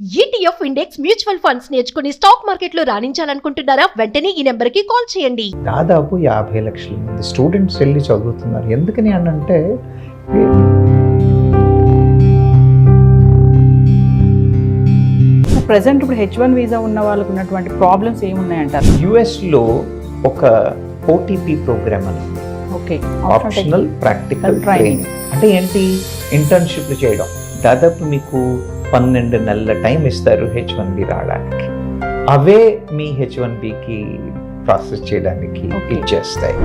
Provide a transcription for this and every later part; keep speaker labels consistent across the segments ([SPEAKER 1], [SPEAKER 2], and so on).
[SPEAKER 1] ETF index mutual funds నేర్చుకుని stock మార్కెట్లో రాణించాలనుకుంటున్నారా? వెంటనే ఈ నెంబర్కి కాల్ చేయండి.
[SPEAKER 2] దాదాపు 50 లక్షల మంది స్టూడెంట్స్ వెళ్ళి చదువుతున్నారు. ఎందుకని అంటే
[SPEAKER 3] ప్రెసెంట్ ఇప్పుడు H1 వీసా ఉన్న వాళ్ళకు ఉన్నటువంటి ప్రాబ్లమ్స్ ఏమున్నాయంటారు?
[SPEAKER 2] యుఎస్లో ఒక OTP ప్రోగ్రామ్ అని,
[SPEAKER 3] ఓకే,
[SPEAKER 2] ఆప్షనల్ ప్రాక్టికల్ ట్రైనింగ్ అంటే ఏంటి? ఇంటర్న్షిప్లు చేయడం. దాదాపు మీకు 12 నెలల టైం ఇస్తారు H1B రావడానికి. అవే మీ H1Bకి ప్రాసెస్ చేయడానికి ఇచ్చేస్తాయి.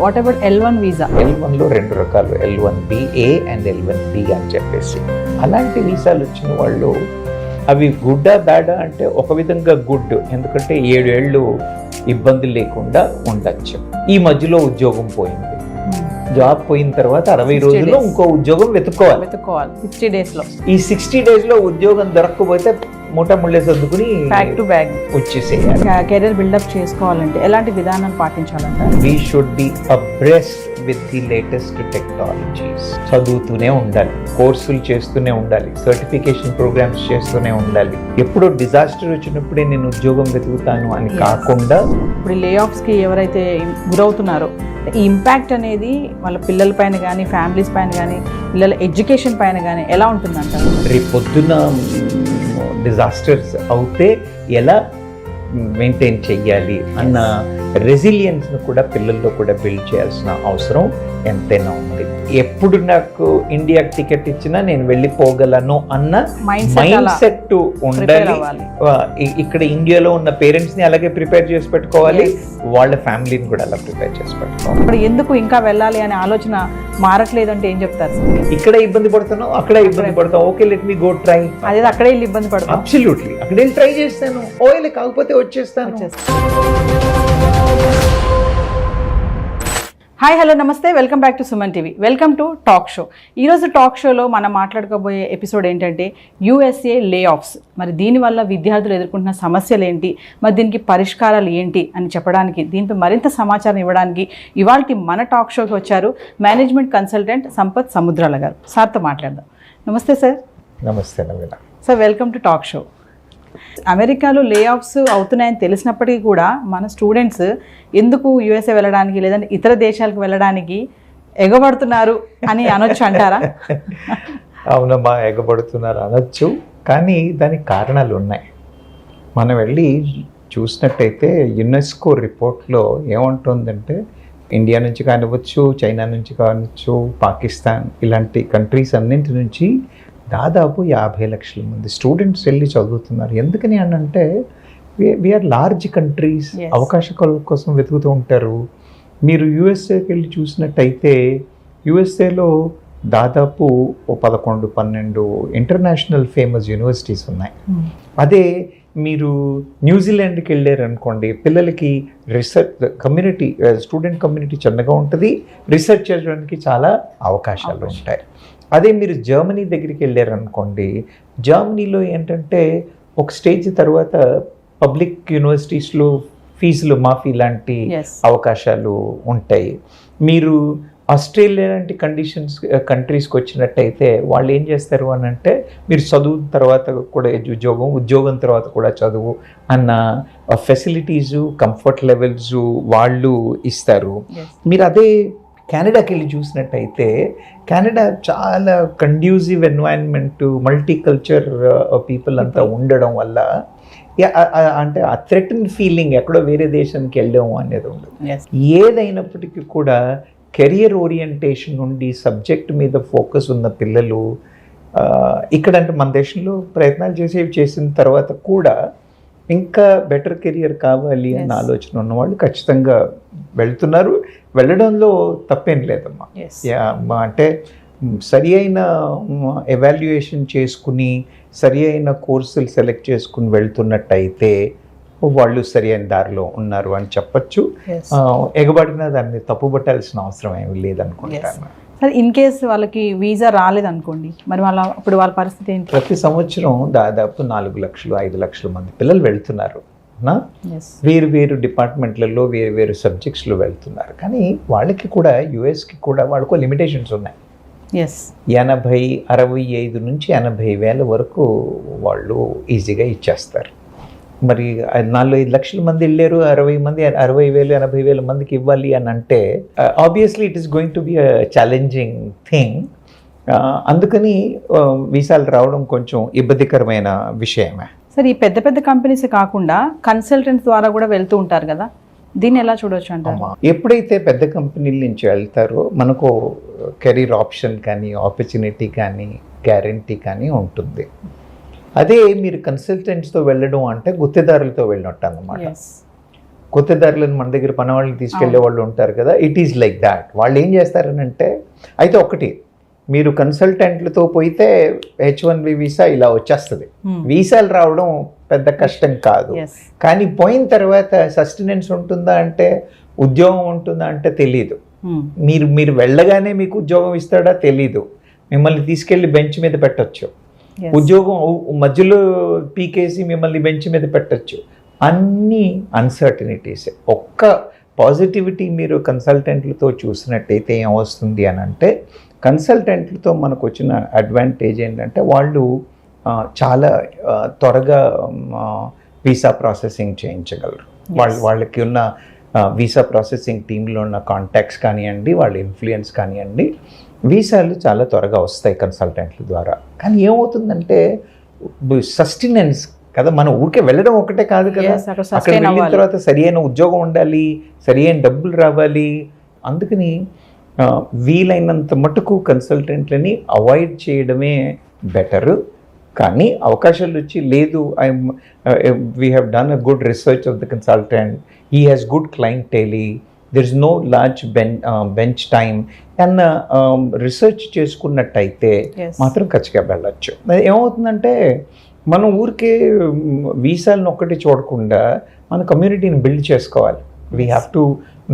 [SPEAKER 3] What about L1 visa?
[SPEAKER 2] L1లో 2 రకాలు, L1BA అండ్ L1B అని చెప్పేసి. అలాంటి వీసాలు వచ్చిన వాళ్ళు అవి గుడ్డా బ్యాడా అంటే ఒక విధంగా గుడ్, ఎందుకంటే 7 ఏళ్ళు ఇబ్బంది లేకుండా ఉండొచ్చు. ఈ మధ్యలో ఉద్యోగం పోయింది, జాబ్ పోయిన తర్వాత 60 రోజుల్లో ఇంకో ఉద్యోగం వెతుక్కోవాలి
[SPEAKER 3] 60 days లో.
[SPEAKER 2] ఈ 60 days లో ఉద్యోగం దొరకకపోతే మూట ముళ్ళే సర్దుకుని
[SPEAKER 3] బ్యాక్ టు బ్యాక్
[SPEAKER 2] వచ్చేసేయాలి.
[SPEAKER 3] కెరీర్ బిల్డప్ చేసుకోవాలంటే ఎలాంటి విధానాలు పాటించాలంటారు?
[SPEAKER 2] We should be abreast with the latest technologies. చదువుతూనే ఉండాలి, కోర్సులు చేస్తూనే ఉండాలి, సర్టిఫికేషన్ ప్రోగ్రామ్స్ చేస్తూనే ఉండాలి. ఎప్పుడో డిజాస్టర్ వచ్చినప్పుడే నేను ఉద్యోగం వెతుకుతాను అని కాకుండా,
[SPEAKER 3] ఇప్పుడు లే ఆఫ్స్ కి ఎవరైతే గురవుతున్నారో ఈ ఇంపాక్ట్ అనేది వాళ్ళ పిల్లల పైన కానీ, ఫ్యామిలీస్ పైన కానీ, పిల్లల ఎడ్యుకేషన్ పైన కానీ ఎలా ఉంటుందంటారు?
[SPEAKER 2] రేపు పొద్దున్న డిజాస్టర్స్ అవుతే ఎలా మెయింటైన్ చెయ్యాలి అన్న రెసిలియన్స్ను కూడా పిల్లల్లో కూడా బిల్డ్ చేయాల్సిన అవసరం ఎంతైనా ఉంది. ఎప్పుడు నాకు ఇండియా టికెట్ ఇచ్చినా నేను వెళ్ళిపోగలను అన్న మైండ్ సెట్ ఉండాలి. ఇక్కడ ఇండియాలో ఉన్న పేరెంట్స్ ని అలాగే ప్రిపేర్ చేసి పెట్టుకోవాలి, వాళ్ళ ఫ్యామిలీని కూడా అలా ప్రిపేర్ చేసి పెట్టుకోవాలి.
[SPEAKER 3] ఇప్పుడు ఎందుకు ఇంకా వెళ్ళాలి అనే ఆలోచన మారట్లేదంటే ఏం చెప్తారు?
[SPEAKER 2] ఇక్కడ ఇబ్బంది పడుతున్నావు, అక్కడ ఇబ్బంది పడతావు, okay let me go try.
[SPEAKER 3] అదే అక్కడే వెళ్ళి ఇబ్బంది పడతాం.
[SPEAKER 2] అబ్సల్యూట్లీ, అక్కడ వెళ్ళి ట్రై చేస్తాను, ఓకే కాకపోతే వచ్చేస్తాను.
[SPEAKER 3] హాయ్, హలో, నమస్తే, welcome back to Suman TV. Welcome to talk show. ఈరోజు టాక్ షోలో మనం మాట్లాడుకోబోయే ఎపిసోడ్ ఏంటంటే USA లే ఆఫ్స్. మరి దీనివల్ల విద్యార్థులు ఎదుర్కొంటున్న సమస్యలు ఏంటి, మరి దీనికి పరిష్కారాలు ఏంటి అని చెప్పడానికి, దీనిపై మరింత సమాచారం ఇవ్వడానికి ఇవాళ మన టాక్ షోకి వచ్చారు మేనేజ్మెంట్ కన్సల్టెంట్ సంపత్ సముద్రాల గారు. సార్తో మాట్లాడదాం. నమస్తే సార్.
[SPEAKER 2] నమస్తే నవీన.
[SPEAKER 3] Sir, welcome to talk show. అమెరికాలో లే ఆఫ్స్ అవుతున్నాయని తెలిసినప్పటికీ కూడా మన స్టూడెంట్స్ ఎందుకు USA వెళ్ళడానికి లేదంటే ఇతర దేశాలకు వెళ్ళడానికి ఎగబడుతున్నారు అని అనొచ్చు అంటారా?
[SPEAKER 2] అవునమ్మా, ఎగబడుతున్నారు అనొచ్చు, కానీ దానికి కారణాలు ఉన్నాయి. మనం వెళ్ళి చూసినట్టయితే యునెస్కో రిపోర్ట్లో ఏమంటుందంటే, ఇండియా నుంచి కానివ్వచ్చు, చైనా నుంచి కానివచ్చు, పాకిస్తాన్ ఇలాంటి కంట్రీస్ అన్నింటి నుంచి దాదాపు 50 లక్షల మంది స్టూడెంట్స్ వెళ్ళి చదువుతున్నారు. ఎందుకని అంటే వీఆర్ లార్జ్ కంట్రీస్, అవకాశాల కోసం వెతుకుతూ ఉంటారు. మీరు USAకి వెళ్ళి చూసినట్టయితే USAలో దాదాపు 11-12 ఇంటర్నేషనల్ ఫేమస్ యూనివర్సిటీస్ ఉన్నాయి. అదే మీరు న్యూజిలాండ్కి వెళ్ళారనుకోండి, పిల్లలకి రీసెర్చ్ కమ్యూనిటీ, స్టూడెంట్ కమ్యూనిటీ చిన్నగా ఉంటుంది, రీసెర్చ్ చేయడానికి చాలా అవకాశాలు ఉంటాయి. అదే మీరు జర్మనీ దగ్గరికి వెళ్ళారనుకోండి, జర్మనీలో ఏంటంటే ఒక స్టేజ్ తర్వాత పబ్లిక్ యూనివర్సిటీస్లో ఫీజులు మాఫీ లాంటి అవకాశాలు ఉంటాయి. మీరు ఆస్ట్రేలియా లాంటి కంట్రీస్కి వచ్చినట్టయితే వాళ్ళు ఏం చేస్తారు అని అంటే, మీరు చదువు తర్వాత కూడా ఉద్యోగం తర్వాత కూడా చదువు అన్న ఫెసిలిటీసు, కంఫర్ట్ లెవెల్స్ వాళ్ళు ఇస్తారు. మీరు అదే కెనడాకి వెళ్ళి చూసినట్టయితే, కెనడా చాలా కండ్యూసివ్ ఎన్వైరన్మెంట్, మల్టీకల్చర్ పీపుల్ అంతా ఉండడం వల్ల అంటే ఆ థ్రెటన్ ఫీలింగ్ ఎక్కడో వేరే దేశానికి వెళ్ళాము అనేది ఉండదు. ఏదైనప్పటికీ కూడా కెరియర్ ఓరియంటేషన్ నుండి సబ్జెక్ట్ మీద ఫోకస్ ఉన్న పిల్లలు ఇక్కడంటే మన దేశంలో ప్రయత్నాలు చేసిన తర్వాత కూడా ఇంకా బెటర్ కెరియర్ కావాలి అన్న ఆలోచన ఉన్నవాళ్ళు ఖచ్చితంగా వెళ్తున్నారు. వెళ్ళడంలో తప్పేం లేదమ్మా. అంటే సరి అయిన ఎవాల్యుయేషన్ చేసుకుని సరి అయిన కోర్సులు సెలెక్ట్ చేసుకుని వెళ్తున్నట్టయితే వాళ్ళు సరి అయిన దారిలో ఉన్నారు అని చెప్పచ్చు. ఎగబడిన దాన్ని తప్పుపట్టాల్సిన అవసరం ఏమి లేదనుకుంటాను.
[SPEAKER 3] సరే, ఇన్ కేస్ వాళ్ళకి వీసా రాలేదనుకోండి, మరి అప్పుడు వాళ్ళ పరిస్థితి ఏంటి?
[SPEAKER 2] ప్రతి సంవత్సరం దాదాపు 4 లక్షలు 5 లక్షల మంది పిల్లలు వెళ్తున్నారు. వేరు డిపార్ట్మెంట్లలో వేరు సబ్జెక్ట్స్లో వెళ్తున్నారు. కానీ వాళ్ళకి కూడా USకి కూడా వాళ్ళకు లిమిటేషన్స్ ఉన్నాయి.
[SPEAKER 3] ఎస్
[SPEAKER 2] 65 నుంచి 80,000 వరకు వాళ్ళు ఈజీగా ఇచ్చేస్తారు. మరి 4-5 లక్షల మంది వెళ్ళారు, 60,000 80,000 మందికి ఇవ్వాలి అని అంటే obviously it is going to be a challenging thing. అందుకని వీసాలు రావడం కొంచెం ఇబ్బందికరమైన విషయమే.
[SPEAKER 3] సార్, ఈ పెద్ద పెద్ద కంపెనీస్ కాకుండా కన్సల్టెంట్స్ ద్వారా కూడా వెళ్తూ ఉంటారు కదా, దీన్ని ఎలా చూడొచ్చు అంటారు?
[SPEAKER 2] ఎప్పుడైతే పెద్ద కంపెనీల నుంచి వెళ్తారో మనకు కెరీర్ ఆప్షన్ కానీ, ఆపర్చునిటీ కానీ, గ్యారంటీ కానీ ఉంటుంది. అదే మీరు కన్సల్టెంట్స్తో వెళ్ళడం అంటే గుత్తేదారులతో వెళ్ళినట్టు అన్నమాట. గుత్తేదారులను మన దగ్గర పని వాళ్ళని తీసుకెళ్లే వాళ్ళు ఉంటారు కదా, ఇట్ ఈస్ లైక్ దాట్. వాళ్ళు ఏం చేస్తారనంటే, అయితే ఒకటి, మీరు కన్సల్టెంట్లతో పోయితే H1B వీసా ఇలా వచ్చేస్తుంది. వీసాలు రావడం పెద్ద కష్టం కాదు. కానీ పోయిన తర్వాత సస్టెనెన్స్ ఉంటుందా అంటే, ఉద్యోగం ఉంటుందా అంటే తెలీదు. మీరు వెళ్ళగానే మీకు ఉద్యోగం ఇస్తాడా తెలీదు. మిమ్మల్ని తీసుకెళ్లి బెంచ్ మీద పెట్టచ్చు, ఉద్యోగం మధ్యలో పీకేసి మిమ్మల్ని బెంచ్ మీద పెట్టచ్చు. అన్నీ అన్సర్టనిటీస్. ఒక్క పాజిటివిటీ మీరు కన్సల్టెంట్లతో చూసినట్టయితే ఏమొస్తుంది అని అంటే, కన్సల్టెంట్లతో మనకు వచ్చిన అడ్వాంటేజ్ ఏంటంటే వాళ్ళు చాలా త్వరగా వీసా ప్రాసెసింగ్ చేయించగలరు. వాళ్ళకి ఉన్న వీసా ప్రాసెసింగ్ టీంలో ఉన్న కాంటాక్ట్స్ కానివ్వండి, వాళ్ళ ఇన్ఫ్లుయెన్స్ కానివ్వండి, వీసాలు చాలా త్వరగా వస్తాయి కన్సల్టెంట్ల ద్వారా. కానీ ఏమవుతుందంటే సస్టెనెన్స్ కదా, మనం ఊరికే వెళ్ళడం ఒకటే కాదు కదా, అక్కడ వెళ్ళిన తర్వాత సరి అయిన ఉద్యోగం ఉండాలి, సరి అయిన డబ్బులు రావాలి. అందుకని వీలైనంత మటుకు కన్సల్టెంట్లని అవాయిడ్ చేయడమే బెటరు. కానీ అవకాశాలు వచ్చి లేదు, we have done a good research of the consultant, he has good clientele, there is no large bench time అన్న రీసెర్చ్ చేసుకున్నట్టయితే మాత్రం ఖచ్చితంగా వెళ్ళచ్చు. ఏమవుతుందంటే, మనం ఊరికే వీసాలను ఒక్కటి చూడకుండా మన కమ్యూనిటీని బిల్డ్ చేసుకోవాలి. We have to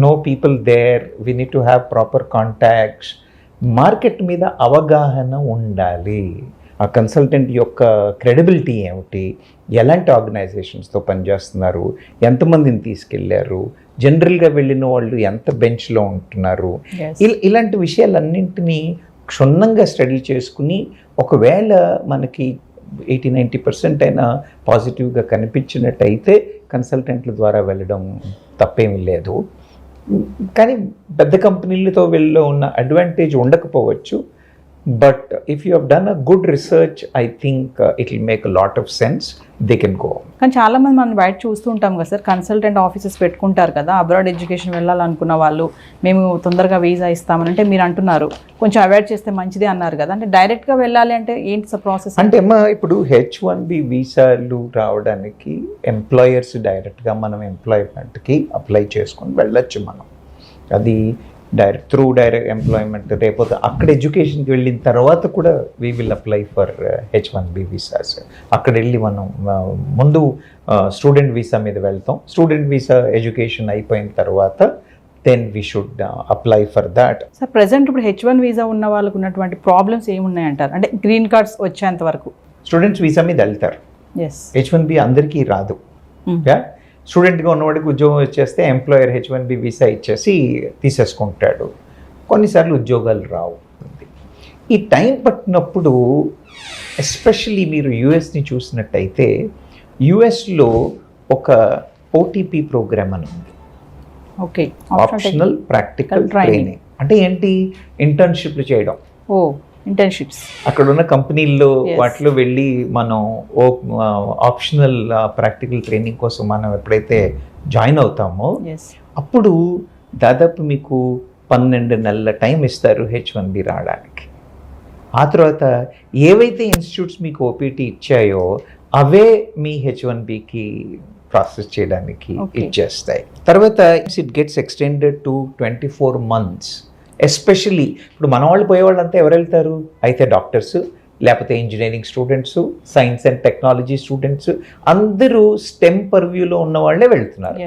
[SPEAKER 2] know people there, we need to have proper contacts. Market మీద అవగాహన ఉండాలి. ఆ కన్సల్టెంట్ యొక్క క్రెడిబిలిటీ ఏమిటి, ఎలాంటి ఆర్గనైజేషన్స్తో పనిచేస్తున్నారు, ఎంతమందిని తీసుకెళ్లారు, జనరల్గా వెళ్ళిన వాళ్ళు ఎంత బెంచ్లో ఉంటున్నారు, ఇలాంటి విషయాలన్నింటినీ క్షుణ్ణంగా స్టడీ చేసుకుని, ఒకవేళ మనకి 80-90% అయినా పాజిటివ్గా కనిపించినట్టయితే కన్సల్టెంట్ల ద్వారా వెళ్ళడం తప్పేమీ లేదు. కానీ పెద్ద కంపెనీలతో వెళ్ళి ఉన్న అడ్వాంటేజ్ ఉండకపోవచ్చు. But if you have done a good research, I think it will make a lot of sense, they can go.
[SPEAKER 3] కానీ చాలామంది మనం బయట చూస్తూ ఉంటాం కదా సార్, కన్సల్టెంట్ ఆఫీసెస్ పెట్టుకుంటారు కదా, అబ్రాడ్ ఎడ్యుకేషన్ వెళ్ళాలనుకున్న వాళ్ళు, మేము తొందరగా వీసా ఇస్తామని అంటే మీరు అంటున్నారు కొంచెం అవాయిడ్ చేస్తే మంచిది అన్నారు కదా, అంటే డైరెక్ట్గా వెళ్ళాలి అంటే ఏంటి సార్ ప్రాసెస్?
[SPEAKER 2] అంటే అమ్మా, ఇప్పుడు H1B వీసాలు రావడానికి ఎంప్లాయర్స్ డైరెక్ట్గా మనం ఎంప్లాయ్మెంట్కి అప్లై చేసుకొని వెళ్ళొచ్చు. మనం అది డైరెక్ట్ ఎంప్లాయ్మెంట్, లేకపోతే అక్కడ ఎడ్యుకేషన్కి వెళ్ళిన తర్వాత కూడా we will apply for H1B visas. అక్కడ వెళ్ళి మనం ముందు స్టూడెంట్ వీసా మీద వెళ్తాం. స్టూడెంట్ వీసా ఎడ్యుకేషన్ అయిపోయిన తర్వాత then we should apply for that.
[SPEAKER 3] Sir, present ఇప్పుడు H1 వీసా ఉన్న వాళ్ళకు ఉన్నటువంటి ప్రాబ్లమ్స్ ఏమున్నాయంటారు? అంటే గ్రీన్ కార్డ్స్ వచ్చేంత వరకు
[SPEAKER 2] స్టూడెంట్స్ వీసా మీద వెళ్తారు. H1B అందరికీ రాదు. స్టూడెంట్గా ఉన్నవాడికి ఉద్యోగం వచ్చేస్తే ఎంప్లాయర్ H1B వీసా ఇచ్చేసి తీసేసుకుంటాడు. కొన్నిసార్లు ఉద్యోగాలు రావు. ఈ టైం పట్టినప్పుడు ఎస్పెషల్లీ మీరు యుఎస్ని చూసినట్టయితే, యుఎస్లో ఒక OTP ప్రోగ్రామ్ అని ఉంది,
[SPEAKER 3] ఓకే,
[SPEAKER 2] ఆప్షనల్ ప్రాక్టికల్ ట్రైనింగ్. అంటే ఏంటి? ఇంటర్న్షిప్లు చేయడం.
[SPEAKER 3] ఇంటర్న్షిప్స్
[SPEAKER 2] అక్కడ ఉన్న కంపెనీల్లో వాటిలో వెళ్ళి మనం ఆప్షనల్ ప్రాక్టికల్ ట్రైనింగ్ కోసం మనం ఎప్పుడైతే జాయిన్ అవుతామో అప్పుడు దాదాపు మీకు 12 నెలల టైం ఇస్తారు H1B రావడానికి. ఆ తర్వాత ఏవైతే ఇన్స్టిట్యూట్స్ మీకు OPT ఇచ్చాయో అవే మీ H1Bకి ప్రాసెస్ చేయడానికి ఇచ్చేస్తాయి. తర్వాత it gets extended to 24 months. Especially ఇప్పుడు మన వాళ్ళు పోయేవాళ్ళంతా ఎవరు వెళ్తారు? అయితే డాక్టర్స్, లేకపోతే engineering students, science and technology students, అందరూ స్టెమ్ పర్వ్యూలో ఉన్న వాళ్ళే వెళ్తున్నారు.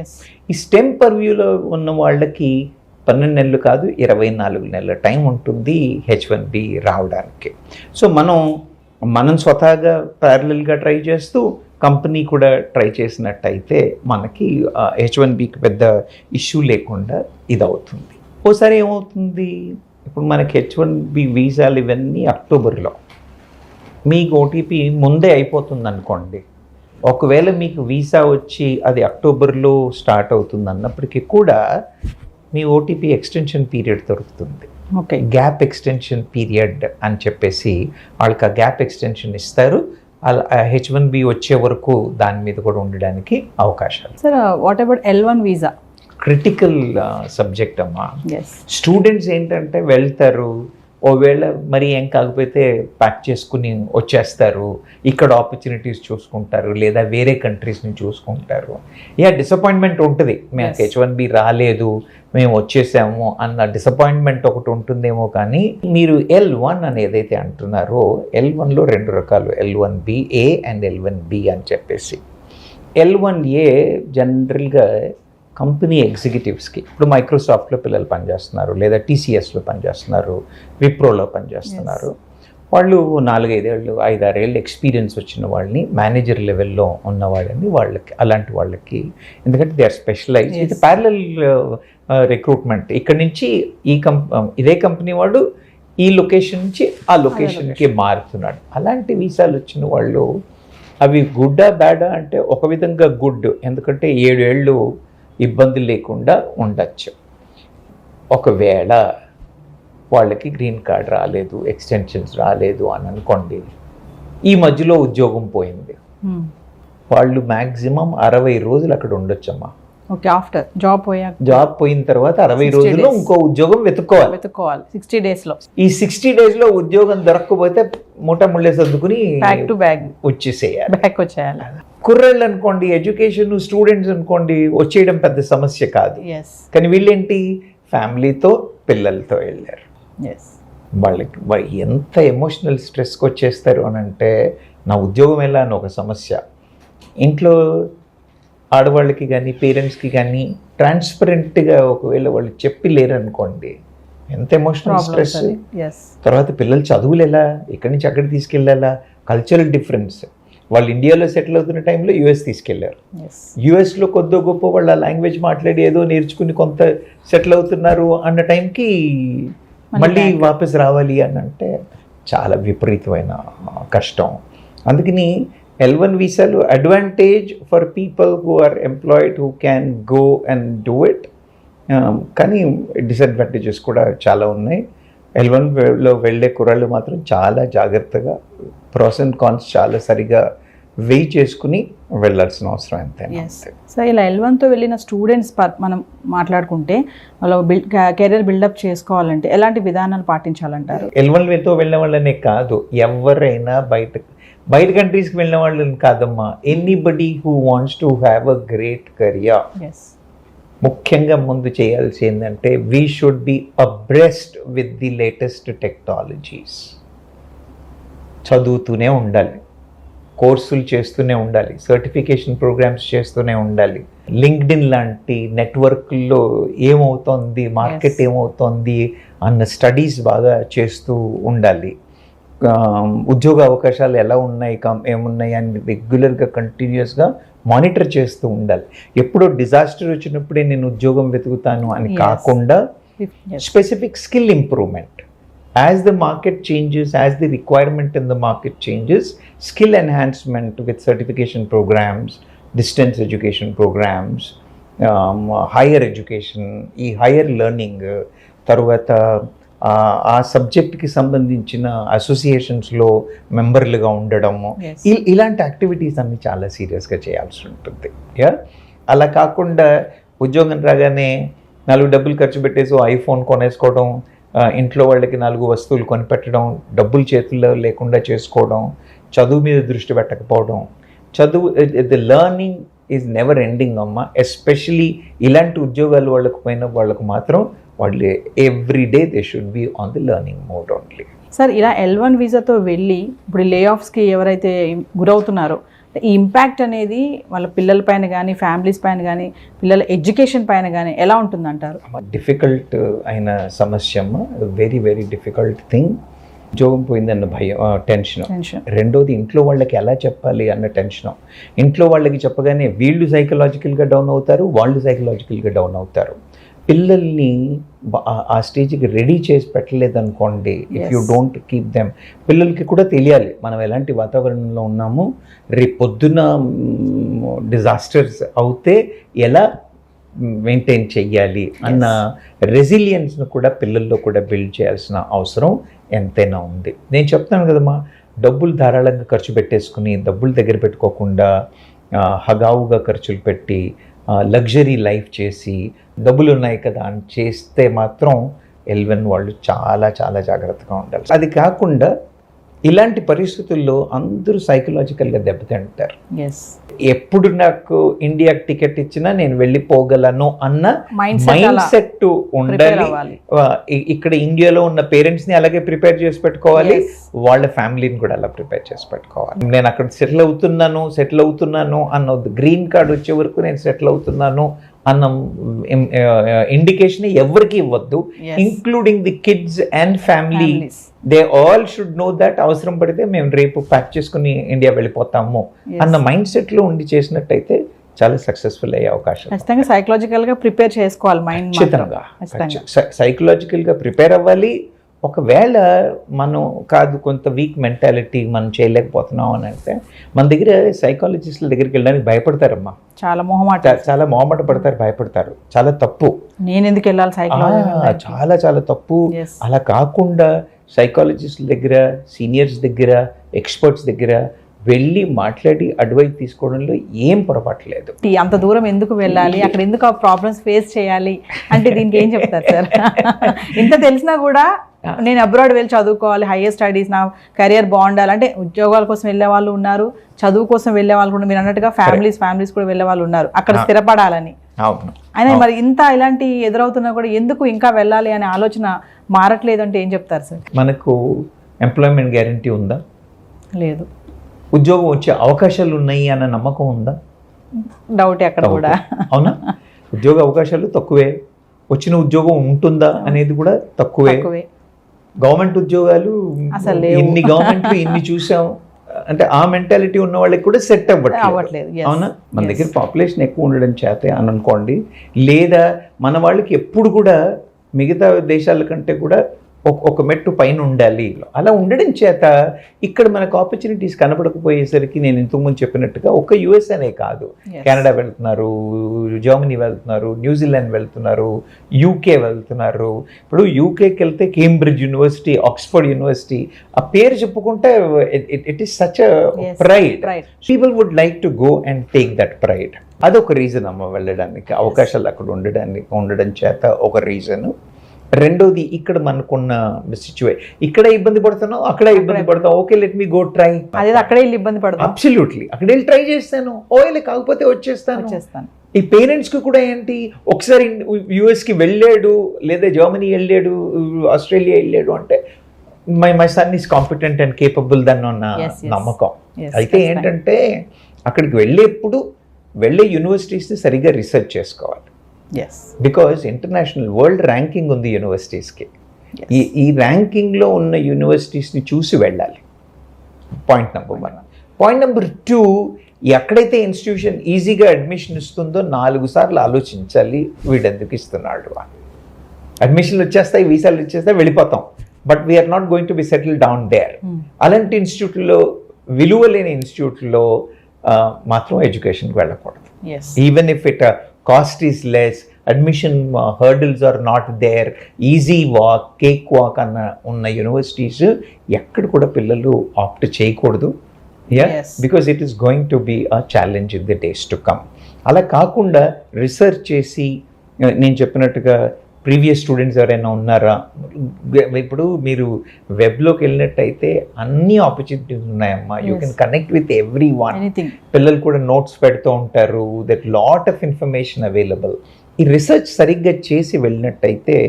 [SPEAKER 2] ఈ స్టెమ్ పర్వ్యూలో ఉన్న వాళ్ళకి 12 నెలలు కాదు 24 నెలల టైం ఉంటుంది H1B రావడానికి. సో మనం స్వతహాగా ప్యారలల్గా ట్రై చేస్తూ కంపెనీ కూడా ట్రై చేసినట్టయితే మనకి H1Bకి పెద్ద ఇష్యూ లేకుండా ఇది అవుతుంది. ఓసారి ఏమవుతుంది, ఇప్పుడు మనకి H1B వీసాలు ఇవన్నీ అక్టోబర్లో, మీకు ఓటీపీ ముందే అయిపోతుంది అనుకోండి. ఒకవేళ మీకు వీసా వచ్చి అది అక్టోబర్లో స్టార్ట్ అవుతుంది అన్నప్పటికీ కూడా మీ ఓటీపీ ఎక్స్టెన్షన్ పీరియడ్ దొరుకుతుంది.
[SPEAKER 3] ఓకే,
[SPEAKER 2] గ్యాప్ ఎక్స్టెన్షన్ పీరియడ్ అని చెప్పేసి వాళ్ళకి ఆ గ్యాప్ ఎక్స్టెన్షన్ ఇస్తారు. H1B వచ్చే వరకు దాని మీద కూడా ఉండడానికి అవకాశాలు.
[SPEAKER 3] Sir what about L1 visa?
[SPEAKER 2] Critical subject అమ్మా.
[SPEAKER 3] ఎస్,
[SPEAKER 2] స్టూడెంట్స్ ఏంటంటే వెళ్తారు, ఓవేళ మరి ఏం కాకపోతే ప్యాక్ చేసుకుని వచ్చేస్తారు, ఇక్కడ ఆపర్చునిటీస్ చూసుకుంటారు లేదా వేరే కంట్రీస్ని చూసుకుంటారు. డిసప్పాయింట్మెంట్ ఉంటుంది, మేము
[SPEAKER 3] Yes.
[SPEAKER 2] H1B రాలేదు మేము వచ్చేసాము అన్న డిసప్పాయింట్మెంట్ ఒకటి ఉంటుందేమో. కానీ మీరు L1 అని ఏదైతే అంటున్నారో, L1లో 2 రకాలు, L1BA అండ్ L1B అని చెప్పేసి. L1A జనరల్గా కంపెనీ ఎగ్జిక్యూటివ్స్కి, ఇప్పుడు మైక్రోసాఫ్ట్లో పిల్లలు పనిచేస్తున్నారు లేదా TCSలో పనిచేస్తున్నారు, విప్రోలో పనిచేస్తున్నారు. వాళ్ళు 4-5 ఏళ్ళు 5-6 ఏళ్ళు ఎక్స్పీరియన్స్ వచ్చిన వాళ్ళని, మేనేజర్ లెవెల్లో ఉన్న వాళ్ళని, వాళ్ళకి అలాంటి వాళ్ళకి, ఎందుకంటే దే ఆర్ స్పెషలైజ్. ఇది ప్యారలల్ రిక్రూట్మెంట్. ఇక్కడ నుంచి ఇదే కంపెనీ వాడు ఈ లొకేషన్ నుంచి ఆ లొకేషన్కి మారుతున్నాడు. అలాంటి వీసాలు వచ్చిన వాళ్ళు అవి గుడ్డా బ్యాడా అంటే ఒక విధంగా గుడ్, ఎందుకంటే 7 ఏళ్ళు ఇబ్బంది లేకుండా ఉండొచ్చు. ఒకవేళ వాళ్ళకి గ్రీన్ కార్డ్ రాలేదు, ఎక్స్టెన్షన్స్ రాలేదు అని అనుకోండి, ఈ మధ్యలో ఉద్యోగం పోయింది, వాళ్ళు మ్యాక్సిమం 60 రోజులు అక్కడ ఉండొచ్చమ్మా.
[SPEAKER 3] ఓకే, ఆఫ్టర్ జాబ్
[SPEAKER 2] పోయిన తర్వాత 60 రోజుల్లో ఇంకో ఉద్యోగం వెతుక్కోవాలి
[SPEAKER 3] 60 డేస్లో.
[SPEAKER 2] ఈ 60 డేస్లో ఉద్యోగం దొరకకపోతే ముళ్ళే సర్దుకుని
[SPEAKER 3] బ్యాక్ టు బ్యాక్
[SPEAKER 2] వచ్చేసేయాలి. కుర్రాళ్ళు అనుకోండి, ఎడ్యుకేషన్ స్టూడెంట్స్ అనుకోండి, వచ్చేయడం పెద్ద సమస్య కాదు. కానీ వీళ్ళేంటి, ఫ్యామిలీతో పిల్లలతో వెళ్ళారు. వాళ్ళకి ఎంత ఎమోషనల్ స్ట్రెస్కి వచ్చేస్తారు అని అంటే, నా ఉద్యోగం ఎలా అని ఒక సమస్య. ఇంట్లో ఆడవాళ్ళకి కానీ పేరెంట్స్కి కానీ ట్రాన్స్పరెంట్గా ఒకవేళ వాళ్ళు చెప్పి లేరనుకోండి, ఎంత ఎమోషనల్ స్ట్రెస్. తర్వాత పిల్లలు చదువులు ఎలా, ఇక్కడి నుంచి అక్కడ తీసుకెళ్ళాలా, కల్చరల్ డిఫరెన్స్. వాళ్ళు ఇండియాలో సెటిల్ అవుతున్న టైంలో US తీసుకెళ్లారు, US కొద్దో గొప్ప వాళ్ళ లాంగ్వేజ్ మాట్లాడి ఏదో నేర్చుకుని కొంత సెటిల్ అవుతున్నారు అన్న టైంకి మళ్ళీ వాపస్ రావాలి అని అంటే చాలా విపరీతమైన కష్టం. అందుకని L1 వీసాలు advantage for people who are employed who can go and do it. కానీ డిసడ్వాంటేజెస్ కూడా చాలా ఉన్నాయి. L1లో వెళ్ళే కుర్రాళ్ళు మాత్రం చాలా జాగ్రత్తగా ప్రోస్ అండ్ కాన్స్ చాలా సరిగా వెయి చేసుకుని వెళ్ళాల్సిన అవసరం ఎంతైనా.
[SPEAKER 3] సో ఇలా L1తో వెళ్ళిన స్టూడెంట్స్ మనం మాట్లాడుకుంటే వాళ్ళు కెరీర్ బిల్డప్ చేసుకోవాలంటే ఎలాంటి విధానాలు పాటించాలంటారు?
[SPEAKER 2] L1తో వెళ్ళిన వాళ్ళనే కాదు, ఎవరైనా బయట కంట్రీస్కి వెళ్ళిన వాళ్ళని కాదమ్మా, anybody who wants to have a great career. ముఖ్యంగా ముందు చేయాల్సి ఏంటంటే, we should be abreast with the latest technologies. చదువుతూనే ఉండాలి, కోర్సులు చేస్తూనే ఉండాలి, సర్టిఫికేషన్ ప్రోగ్రామ్స్ చేస్తూనే ఉండాలి. లింక్డ్ఇన్ లాంటి నెట్వర్క్లో ఏమవుతోంది, మార్కెట్ ఏమవుతోంది అన్న స్టడీస్ బాగా చేస్తూ ఉండాలి. ఉద్యోగ అవకాశాలు ఎలా ఉన్నాయి, ఏమున్నాయి అని రెగ్యులర్గా కంటిన్యూస్గా మానిటర్ చేస్తూ ఉండాలి. ఎప్పుడో డిజాస్టర్ వచ్చినప్పుడే నేను ఉద్యోగం వెతుకుతాను అని కాకుండా specific skill improvement. As the market changes, as the requirement in the market changes, skill enhancement with certification programs, distance education programs, higher education, ఈ higher learning, తర్వాత ఆ సబ్జెక్ట్కి సంబంధించిన అసోసియేషన్స్లో మెంబర్లుగా ఉండడము, ఇలాంటి యాక్టివిటీస్ అన్ని చాలా సీరియస్గా చేయాల్సి ఉంటుంది. అలా కాకుండా ఉద్యోగం రాగానే 4 డబ్బులు ఖర్చు పెట్టేసి ఐఫోన్ కొనేసుకోవడం, ఇంట్లో వాళ్ళకి 4 వస్తువులు కొనిపెట్టడం, డబ్బులు చేతుల్లో లేకుండా చేసుకోవడం, చదువు మీద దృష్టి పెట్టకపోవడం. The learning is never ending అమ్మ. ఎస్పెషలీ ఇలాంటి ఉద్యోగాలు వాళ్ళకు మాత్రం వాళ్ళు everyday they should be on the learning mode only.
[SPEAKER 3] Sir, ఇలా L1 వీసాతో వెళ్ళి ఇప్పుడు లే ఆఫ్స్కి ఎవరైతే గురవుతున్నారో ఈ ఇంపాక్ట్ అనేది వాళ్ళ పిల్లల పైన కానీ, ఫ్యామిలీస్ పైన కానీ, పిల్లల ఎడ్యుకేషన్ పైన కానీ ఎలా ఉంటుందంటారు?
[SPEAKER 2] డిఫికల్ట్ అయిన సమస్య అమ్మ, వెరీ వెరీ డిఫికల్ట్ థింగ్. ఉద్యోగం పోయిందన్న భయం, టెన్షన్. రెండోది ఇంట్లో వాళ్ళకి ఎలా చెప్పాలి అన్న టెన్షన్. ఇంట్లో వాళ్ళకి చెప్పగానే వీళ్ళు సైకలాజికల్గా డౌన్ అవుతారు, వాళ్ళు సైకలాజికల్గా డౌన్ అవుతారు. పిల్లల్ని ఆ స్టేజ్కి రెడీ చేసి పెట్టలేదు అనుకోండి, if you don't keep them, పిల్లలకి కూడా తెలియాలి మనం ఎలాంటి వాతావరణంలో ఉన్నాము, రేపు పొద్దున డిజాస్టర్స్ అవుతే ఎలా మెయింటైన్ చెయ్యాలి అన్న రెసిలియన్స్ను కూడా పిల్లల్లో కూడా బిల్డ్ చేయాల్సిన అవసరం ఎంతైనా ఉంది. నేను చెప్తాను కదమ్మా, డబ్బులు ధారాళంగా ఖర్చు పెట్టేసుకుని డబ్బులు దగ్గర పెట్టుకోకుండా హగావుగా ఖర్చులు పెట్టి లగ్జరీ లైఫ్ చేసి డబ్బులు ఉన్నాయి కదా అని చేస్తే మాత్రం ఎల్వెన్ వాళ్ళు చాలా చాలా జాగ్రత్తగా ఉండాలి. అది కాకుండా ఇలాంటి పరిస్థితుల్లో అందరూ సైకలాజికల్గా దెబ్బతింటారు. ఎప్పుడు నాకు ఇండియాకి టికెట్ ఇచ్చినా నేను వెళ్ళిపోగలను అన్న మైండ్ సెట్ ఉండాలి. ఇక్కడ ఇండియాలో ఉన్న పేరెంట్స్ని అలాగే ప్రిపేర్ చేసి పెట్టుకోవాలి, వాళ్ళ ఫ్యామిలీని కూడా అలా ప్రిపేర్ చేసి పెట్టుకోవాలి. నేను అక్కడ సెటిల్ అవుతున్నాను అన్న గ్రీన్ కార్డ్ వచ్చే వరకు నేను సెటిల్ అవుతున్నాను అన్న ఇండికేషన్ ఎవరికి ఇవ్వద్దు, including the kids and family. They all should know that అవసరం పడితే మేము రేపు ప్యాక్ చేసుకుని ఇండియా వెళ్ళిపోతాము అన్న మైండ్ సెట్లో ఉండి చేసినట్టయితే చాలా సక్సెస్ఫుల్ అయ్యే అవకాశం.
[SPEAKER 3] ఖచ్చితంగా సైకలాజికల్గా ప్రిపేర్ చేసుకోవాలి మైండ్.
[SPEAKER 2] ఖచ్చితంగా సైకలాజికల్గా ప్రిపేర్ అవ్వాలి. ఒకవేళ మనం కాదు కొంత వీక్ మెంటాలిటీ మనం చేయలేకపోతున్నాం అని అంటే మన దగ్గర సైకాలజిస్టుల దగ్గరికి వెళ్ళడానికి భయపడతారమ్మా, చాలా మొహమాట పడతారు, భయపడతారు. చాలా తప్పు.
[SPEAKER 3] నేను ఎందుకు వెళ్ళాలి సైకాలజీ?
[SPEAKER 2] చాలా చాలా తప్పు. అలా కాకుండా సైకాలజిస్టుల దగ్గర, సీనియర్స్ దగ్గర, ఎక్స్పర్ట్స్ దగ్గర వెళ్ళి మాట్లాడి అడ్వైస్ తీసుకోవడంలో ఏం పొరపాట్లేదు.
[SPEAKER 3] అంత దూరం ఎందుకు వెళ్ళాలి, అక్కడ ఎందుకు ఆ ప్రాబ్లమ్స్ ఫేస్ చేయాలి అంటే దీనికి ఏం చెప్తారు సార్? ఇంత తెలిసినా కూడా నేను అబ్రాడ్ వెళ్ళి చదువుకోవాలి, హైయర్ స్టడీస్, నా కెరియర్ బాగుండాలి అంటే ఉద్యోగాల కోసం వెళ్ళే వాళ్ళు ఉన్నారు, చదువు కోసం వెళ్ళే వాళ్ళు కూడా మీరు అన్నట్టుగా ఫ్యామిలీస్ కూడా వెళ్ళే వాళ్ళు ఉన్నారు అక్కడ స్థిరపడాలని. అయినా మరి ఇంత ఇలాంటి ఎదురవుతున్నా కూడా ఎందుకు ఇంకా వెళ్ళాలి అనే ఆలోచన మారట్లేదు అంటే ఏం చెప్తారు సార్?
[SPEAKER 2] మనకు ఎంప్లాయ్మెంట్ గ్యారంటీ ఉందా?
[SPEAKER 3] లేదు.
[SPEAKER 2] ఉద్యోగం వచ్చే అవకాశాలు ఉన్నాయి అన్న నమ్మకం ఉందా?
[SPEAKER 3] డౌట్ అక్కడ కూడా.
[SPEAKER 2] అవునా? ఉద్యోగ అవకాశాలు తక్కువే, వచ్చిన ఉద్యోగం ఉంటుందా అనేది కూడా తక్కువే. గవర్నమెంట్ ఉద్యోగాలు ఇన్ని గవర్నమెంట్లు ఇన్ని చూసాం అంటే ఆ మెంటాలిటీ ఉన్న వాళ్ళకి కూడా సెట్ అవ్వట్లేదు. అవునా? మన దగ్గర పాపులేషన్ ఎక్కువ ఉండడం చేతే అని అనుకోండి, లేదా మన వాళ్ళకి ఎప్పుడు కూడా మిగతా దేశాల కంటే కూడా ఒక మెట్టు పైన ఉండాలి. అలా ఉండడం చేత ఇక్కడ మనకు ఆపర్చునిటీస్ కనబడకపోయేసరికి నేను ఇంతకుముందు చెప్పినట్టుగా ఒక యుఎస్ అనే కాదు, కెనడా వెళ్తున్నారు, జర్మనీ వెళ్తున్నారు, న్యూజిలాండ్ వెళ్తున్నారు, యూకే వెళ్తున్నారు. ఇప్పుడు యూకేకి వెళ్తే కేంబ్రిడ్జ్ యూనివర్సిటీ, ఆక్స్ఫర్డ్ యూనివర్సిటీ ఆ పేరు చెప్పుకుంటే it is such a pride. People would like to go and take that pride. అదొక రీజన్ అమ్మ వెళ్ళడానికి, అవకాశాలు అక్కడ ఉండడం చేత ఒక రీజన్. రెండోది ఇక్కడ మనకున్న ఇక్కడ ఇబ్బంది పడుతున్నావు, అక్కడ ఇబ్బంది పడతావు, okay let me go try.
[SPEAKER 3] అదే అక్కడే వెళ్ళి ఇబ్బంది పడతాను,
[SPEAKER 2] అబ్సల్యూట్లీ అక్కడ వెళ్ళి ట్రై చేస్తాను, ఓకే కాకపోతే వచ్చేస్తాను. ఈ పేరెంట్స్కి కూడా ఏంటి, ఒకసారి యుఎస్కి వెళ్ళాడు లేదా జర్మనీ వెళ్ళాడు, ఆస్ట్రేలియా వెళ్ళాడు అంటే my son is competent and capable దాన్ని ఉన్న నమ్మకం. అయితే ఏంటంటే అక్కడికి వెళ్ళే యూనివర్సిటీస్ని సరిగ్గా రీసెర్చ్ చేసుకోవాలి. బికాజ్ ఇంటర్నేషనల్ వరల్డ్ ర్యాంకింగ్ ఉంది యూనివర్సిటీస్కి. ఈ ర్యాంకింగ్లో ఉన్న యూనివర్సిటీస్ని చూసి వెళ్ళాలి. Point number 1. పాయింట్ నెంబర్ 2, ఎక్కడైతే ఇన్స్టిట్యూషన్ ఈజీగా అడ్మిషన్ ఇస్తుందో 4 సార్లు ఆలోచించాలి, వీడెందుకు ఇస్తున్నాడు. అడ్మిషన్లు వచ్చేస్తాయి, వీసాలు వచ్చేస్తాయి, వెళ్ళిపోతాం, but we are not going to be settle down there. అలాంటి ఇన్స్టిట్యూట్లో, విలువ లేని ఇన్స్టిట్యూట్లో మాత్రం ఎడ్యుకేషన్కి వెళ్ళకూడదు. Even if it cost is less, admission hurdles are not there, easy walk, cake walk అన్న ఉన్న యూనివర్సిటీస్ ఎక్కడ కూడా పిల్లలు ఆప్ట్ చేయకూడదు. Because it is going to be a challenge in the days to come. అలా కాకుండా రీసెర్చ్ చేసి, నేను చెప్పినట్టుగా ప్రీవియస్ స్టూడెంట్స్ ఎవరైనా ఉన్నారా, ఇప్పుడు మీరు వెబ్లోకి వెళ్ళినట్టయితే అన్ని ఆపర్చునిటీస్ ఉన్నాయమ్మా. You can connect with every one. పిల్లలు కూడా నోట్స్ పెడుతూ ఉంటారు, that lot of information available. ఈ రీసెర్చ్ సరిగ్గా చేసి వెళ్ళినట్టయితే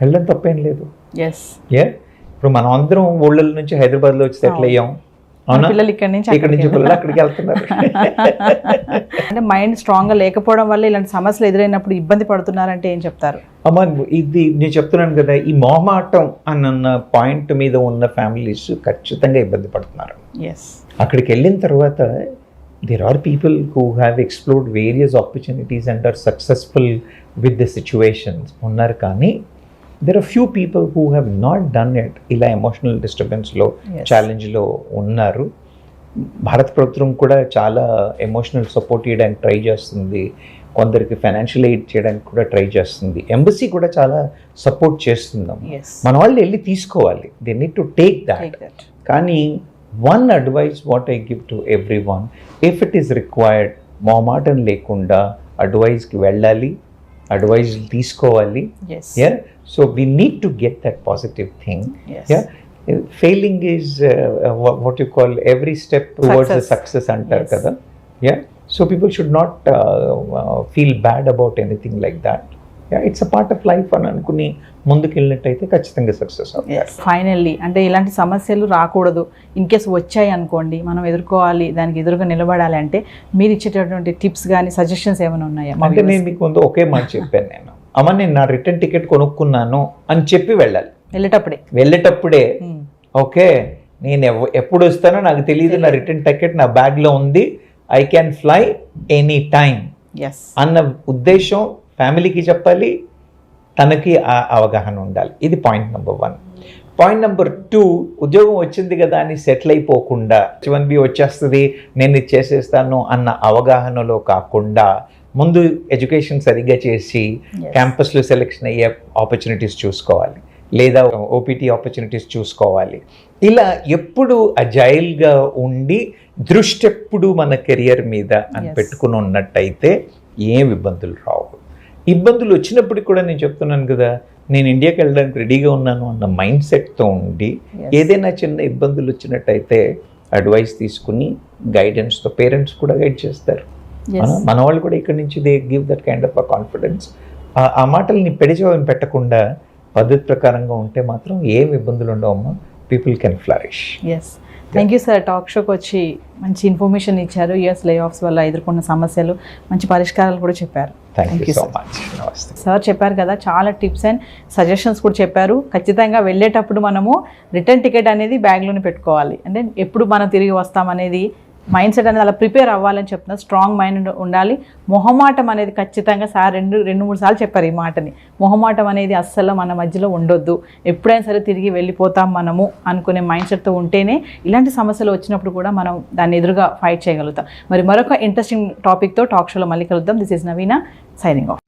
[SPEAKER 2] వెళ్ళడం తప్పేం లేదు. ఇప్పుడు మనం అందరం ఊళ్ళ నుంచి హైదరాబాద్లో వచ్చి సెటిల్ అయ్యాం, అవునా? ఇక్కడ నుంచి పిల్లలు అక్కడికి వెళ్తున్నారు.
[SPEAKER 3] అంటే మైండ్ స్ట్రాంగ్గా లేకపోవడం వల్ల ఇలాంటి సమస్యలు ఎదురైనప్పుడు ఇబ్బంది పడుతున్నారంటే ఏం చెప్తారు?
[SPEAKER 2] అమ్మా, ఇది నేను చెప్తున్నాను కదా, ఈ మొహమాటం అన్న పాయింట్ మీద ఉన్న ఫ్యామిలీస్ ఖచ్చితంగా ఇబ్బంది పడుతున్నారు. అక్కడికి వెళ్ళిన తర్వాత there are people who have explored various opportunities and are successful with the situations unnar kani there are few people who have not done it ila emotional disturbance lo
[SPEAKER 3] Yes.
[SPEAKER 2] challenge lo unnaru భారత ప్రభుత్వం కూడా చాలా emotional support చేయడానికి try చేస్తుంది, కొందరికి financial aid చేయడానికి కూడా try చేస్తుంది, ఎంబసీ కూడా చాలా సపోర్ట్ చేస్తున్నాం.
[SPEAKER 3] Yes.
[SPEAKER 2] మన వాళ్ళు వెళ్ళి తీసుకోవాలి, they need to take that. కానీ one advice what I give to everyone, if it is required మొహమాటం లేకుండా అడ్వైస్కి వెళ్ళాలి, అడ్వైజ్ తీసుకోవాలి.
[SPEAKER 3] Yes.
[SPEAKER 2] Yeah, so we need to get that positive thing.
[SPEAKER 3] Yes.
[SPEAKER 2] Yeah, failing is what you call every step towards the success antar
[SPEAKER 3] Yes.
[SPEAKER 2] kada. Yeah, so people should not feel bad about anything like that. Yeah, it's a part of life అని అనుకుని ముందుకెళ్ళినట్టయితే ఖచ్చితంగా success అవుతారు.
[SPEAKER 3] Finally అంటే ఇలాంటి సమస్యలు రాకూడదు, in case వచ్చాయి అనుకోండి మనం ఎదుర్కోవాలి, దానికి ఎదురుగా నిలబడాలి అంటే మీరు ఇచ్చేటటువంటి టిప్స్ కానీ సజెషన్స్ ఏమైనా ఉన్నాయా?
[SPEAKER 2] అంటే నేను మీకు ముందు ఒకే మాట చెప్పాను, నేను అమ్మ నేను నా రిటర్న్ టికెట్ కొనుక్కున్నాను అని చెప్పి వెళ్ళాలి. వెళ్ళేటప్పుడే ఓకే నేను ఎప్పుడు వస్తానో నాకు తెలియదు, నా రిటర్న్ టికెట్ నా బ్యాగ్లో ఉంది, I can fly any time అన్న ఉద్దేశం ఫ్యామిలీకి చెప్పాలి, తనకి ఆ అవగాహన ఉండాలి. ఇది పాయింట్ నెంబర్ 1. పాయింట్ నెంబర్ 2, ఉద్యోగం వచ్చింది కదా అని సెటిల్ అయిపోకుండా H1B వచ్చేస్తుంది నేను ఇది చేసేస్తాను అన్న అవగాహనలో కాకుండా ముందు ఎడ్యుకేషన్ సరిగ్గా చేసి క్యాంపస్లో సెలెక్షన్ అయ్యే ఆపర్చునిటీస్ చూసుకోవాలి, లేదా ఓపీటీ ఆపర్చునిటీస్ చూసుకోవాలి. ఇలా ఎప్పుడు అజైల్గా ఉండి దృష్టి ఎప్పుడు మన కెరియర్ మీద అని పెట్టుకుని ఉన్నట్టయితే ఏం ఇబ్బందులు రావు. ఇబ్బందులు వచ్చినప్పటికి కూడా నేను చెప్తున్నాను కదా, నేను ఇండియాకి వెళ్ళడానికి రెడీగా ఉన్నాను అన్న మైండ్ సెట్తో ఉండి ఏదైనా చిన్న ఇబ్బందులు వచ్చినట్టయితే అడ్వైస్ తీసుకుని గైడెన్స్తో పేరెంట్స్ కూడా గైడ్ చేస్తారు. మన వాళ్ళు కూడా ఇక్కడ నుంచి they give that kind of a confidence. ఆ మాటల్ని పెడిచేవని పెట్టకుండా పద్ధతి ప్రకారంగా ఉంటే మాత్రం ఏం ఇబ్బందులు ఉండవమ్మా, people can flourish.
[SPEAKER 3] Thank you sir, talk షోకి వచ్చి మంచి ఇన్ఫర్మేషన్ ఇచ్చారు, యూఎస్ లే ఆఫ్స్ వల్ల ఎదుర్కొన్న సమస్యలు మంచి పరిష్కారాలు కూడా చెప్పారు.
[SPEAKER 2] Thank you so much. నమస్తే
[SPEAKER 3] సార్. చెప్పారు కదా చాలా టిప్స్ అండ్ సజెషన్స్ కూడా చెప్పారు. ఖచ్చితంగా వెళ్ళేటప్పుడు మనము రిటర్న్ టికెట్ అనేది బ్యాగ్లోనే పెట్టుకోవాలి, అంటే ఎప్పుడు మనం తిరిగి వస్తామనేది మైండ్ సెట్ అనేది అలా ప్రిపేర్ అవ్వాలని చెప్తున్నారు. స్ట్రాంగ్ మైండ్ ఉండాలి. మొహమాటం అనేది ఖచ్చితంగా సార్ రెండు మూడు సార్లు చెప్పారు ఈ మాటని. మొహమాటం అనేది అస్సలు మన మధ్యలో ఉండొద్దు, ఎప్పుడైనా సరే తిరిగి వెళ్ళిపోతాం మనము అనుకునే మైండ్ సెట్తో ఉంటేనే ఇలాంటి సమస్యలు వచ్చినప్పుడు కూడా మనం దాన్ని ఎదురుగా ఫైట్ చేయగలుగుతాం. మరి మరొక ఇంట్రెస్టింగ్ టాపిక్తో టాక్ షోలో మళ్ళీ కలుద్దాం. This is Naveena signing of.